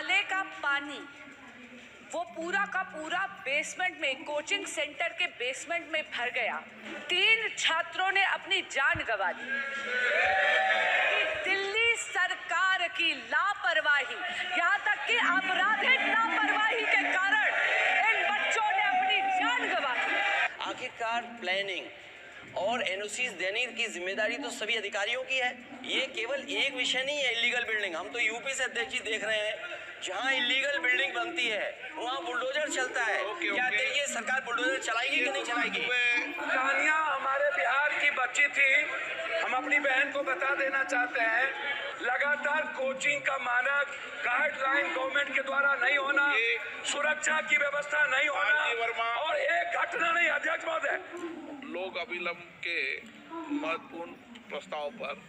नाले का पानी वो पूरा का पूरा बेसमेंट में, कोचिंग सेंटर के बेसमेंट में भर गया। 3 छात्रों ने अपनी जान गंवा दी। दिल्ली सरकार की लापरवाही, यहाँ तक कि आपराधिक लापरवाही के कारण इन बच्चों ने अपनी जान गंवा दी। आखिरकार प्लानिंग और एनओसीज देने की जिम्मेदारी तो सभी अधिकारियों की है। ये केवल एक विषय नहीं है इलीगल बिल्डिंग। हम तो यूपी से अध्यक्ष जी देख रहे हैं, जहाँ इलीगल बिल्डिंग बनती है वहाँ बुलडोजर चलता है। क्या ये सरकार बुलडोजर चलाएगी कि नहीं चलाएगी? तानिया हमारे बिहार की बच्ची थी। हम अपनी बहन को बता देना चाहते हैं, लगातार कोचिंग का मानक गाइडलाइन गवर्नमेंट के द्वारा नहीं होना, सुरक्षा की व्यवस्था नहीं होना और एक घटना नहीं। अध्यक्ष महोदय, लोक अभिलंब के महत्वपूर्ण प्रस्ताव पर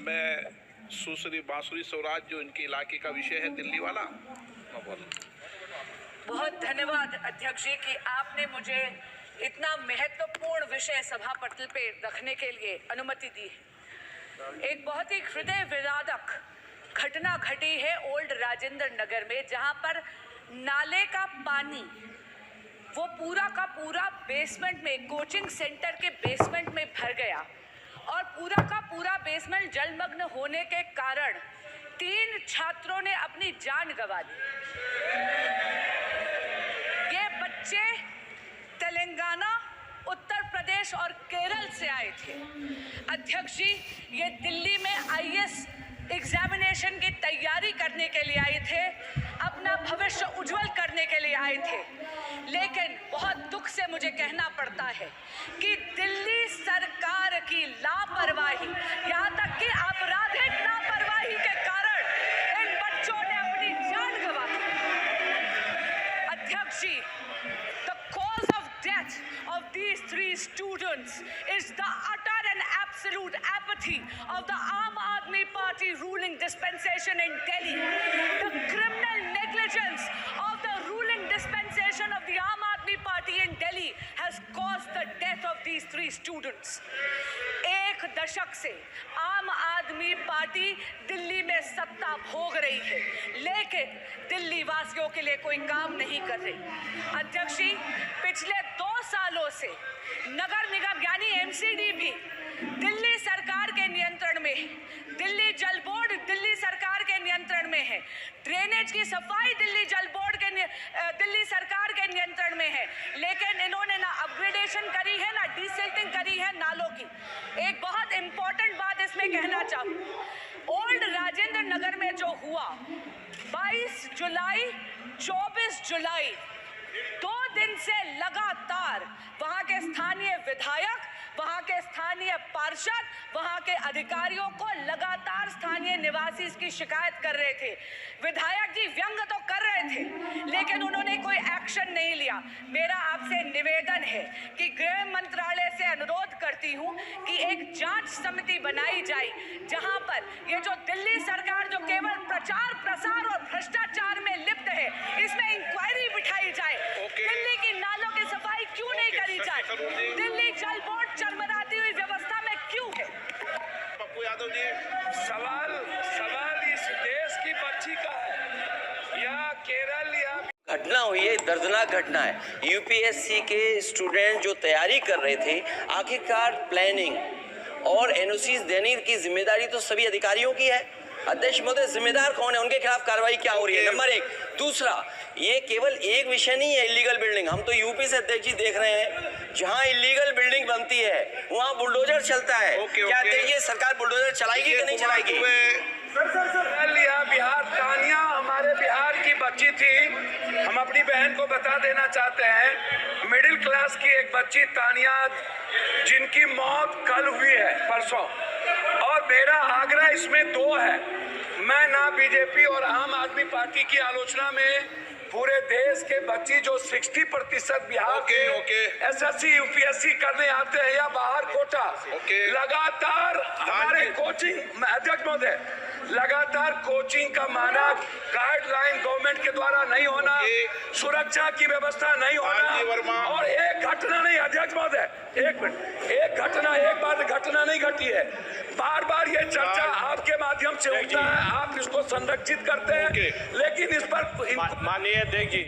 मैं सुश्री बांसुरी स्वराज, जो इनके इलाके का विषय है दिल्ली वाला, मैं बोलूं। बहुत धन्यवाद अध्यक्ष जी कि आपने मुझे इतना महत्वपूर्ण विषय सभा पटल पे रखने के लिए अनुमति दी है। एक बहुत ही हृदय विदारक घटना घटी है ओल्ड राजेंद्र नगर में, जहां पर नाले का पानी वो पूरा का पूरा बेसमेंट में, कोचिंग सेंटर के बेसमेंट में भर गया और पूरा का पूरा बेसमेंट जलमग्न होने के कारण 3 छात्रों ने अपनी जान गंवा दी। ये बच्चे तेलंगाना, उत्तर प्रदेश और केरल से आए थे। अध्यक्ष जी, ये दिल्ली में आईएएस एग्जामिनेशन की तैयारी करने के लिए आए थे, अपना भविष्य उज्जवल करने के लिए आए थे। लेकिन बहुत दुख से मुझे कहना पड़ता है कि दिल्ली सरकार की लापरवाही, यहाँ तक कि आपराधिक लापरवाही के कारण इन बच्चों ने अपनी जान गंवा दी। अध्यक्ष जी, the cause of death of these 3 students is the utter and absolute apathy of the Aam Aadmi Party ruling dispensation in Delhi. The criminal negligence of the ruling dispensation of the Aam Aadmi Party in Delhi has caused the death of these 3 students. एक दशक से आम आदमी party Delhi में सत्ता भोग रही है, लेकिन दिल्ली वासियों के लिए कोई काम नहीं कर रही। अध्यक्ष जी, पिछले 2 सालों से नगर निगम यानी एमसीडी भी दिल्ली सरकार के नियंत्रण में है, दिल्ली जल बोर्ड दिल्ली सरकार के नियंत्रण में है, ड्रेनेज की सफाई दिल्ली जल बोर्ड के दिल्ली सरकार के नियंत्रण में है, लेकिन इन्होंने ना अपग्रेडेशन करी है, ना डीसिल्टिंग करी है नालों की। एक बहुत इंपॉर्टेंट बात इसमें कहना चाहूँ, ओल्ड राजेंद्र नगर में जो हुआ 22 जुलाई 24 जुलाई 2 दिन से लगातार वहां के स्थानीय विधायक, वहां के स्थानीय पार्षद, वहां के अधिकारियों को लगातार स्थानीय निवासी इसकी शिकायत कर रहे थे। विधायक जी व्यंग तो कर रहे थे, लेकिन उन्होंने कोई एक्शन नहीं लिया। मेरा आपसे निवेदन है कि गृह मंत्रालय से अनुरोध करती हूं कि एक जांच समिति बनाई जाए, जहां पर ये जो दिल्ली सरकार जो केवल प्रचार प्रसार और भ्रष्टाचार में लिप्त है, इसमें इंक्वायरी बिठाई जाए। दिल्ली की नालों की सफाई क्यों नहीं करी जाए? दिल्ली जल बोर्ड चरमराती हुई व्यवस्था में क्यों है? पप्पू यादव जी, सवाल इस देश की बच्ची का है या केरल या घटना हुई है, दर्दनाक घटना है। यूपीएससी के स्टूडेंट जो तैयारी कर रहे थे, आखिरकार प्लानिंग और एनओसीज देने की जिम्मेदारी तो सभी अधिकारियों की है। अध्यक्ष महोदय, जिम्मेदार कौन है? उनके खिलाफ कार्रवाई क्या हो रही है? नंबर 1। दूसरा, ये केवल एक विषय नहीं है इलीगल बिल्डिंग। हम तो यूपी से अध्यक्ष जी देख रहे हैं, जहाँ इलीगल बिल्डिंग बनती है वहाँ बुलडोजर चलता है। क्या ये सरकार बुलडोजर चलाएगी कि नहीं चलाएगी? बिहार, तानिया हमारे बिहार की बच्ची थी। हम अपनी बहन को बता देना चाहते हैं, मिडिल क्लास की एक बच्ची तानिया, जिनकी मौत कल हुई है, परसों। और मेरा आग्रह इसमें 2 है। मैं ना बीजेपी और आम आदमी पार्टी की आलोचना में, पूरे देश के बच्ची जो 60% बिहार के एसएससी यूपीएससी करने आते हैं या बाहर कोटा, लगातार हमारे कोचिंग, अध्यक्ष महोदय, लगातार कोचिंग का मानक गाइडलाइन गवर्नमेंट के द्वारा नहीं होना, सुरक्षा की व्यवस्था नहीं होना, और एक घटना नहीं, अध्यक्ष महोदय एक मिनट, एक बार घटना नहीं घटी है, बार बार ये चर्चा आपके माध्यम से होता है, आप इसको संरक्षित करते हैं, लेकिन इस पर माननीय अध्यक्ष जी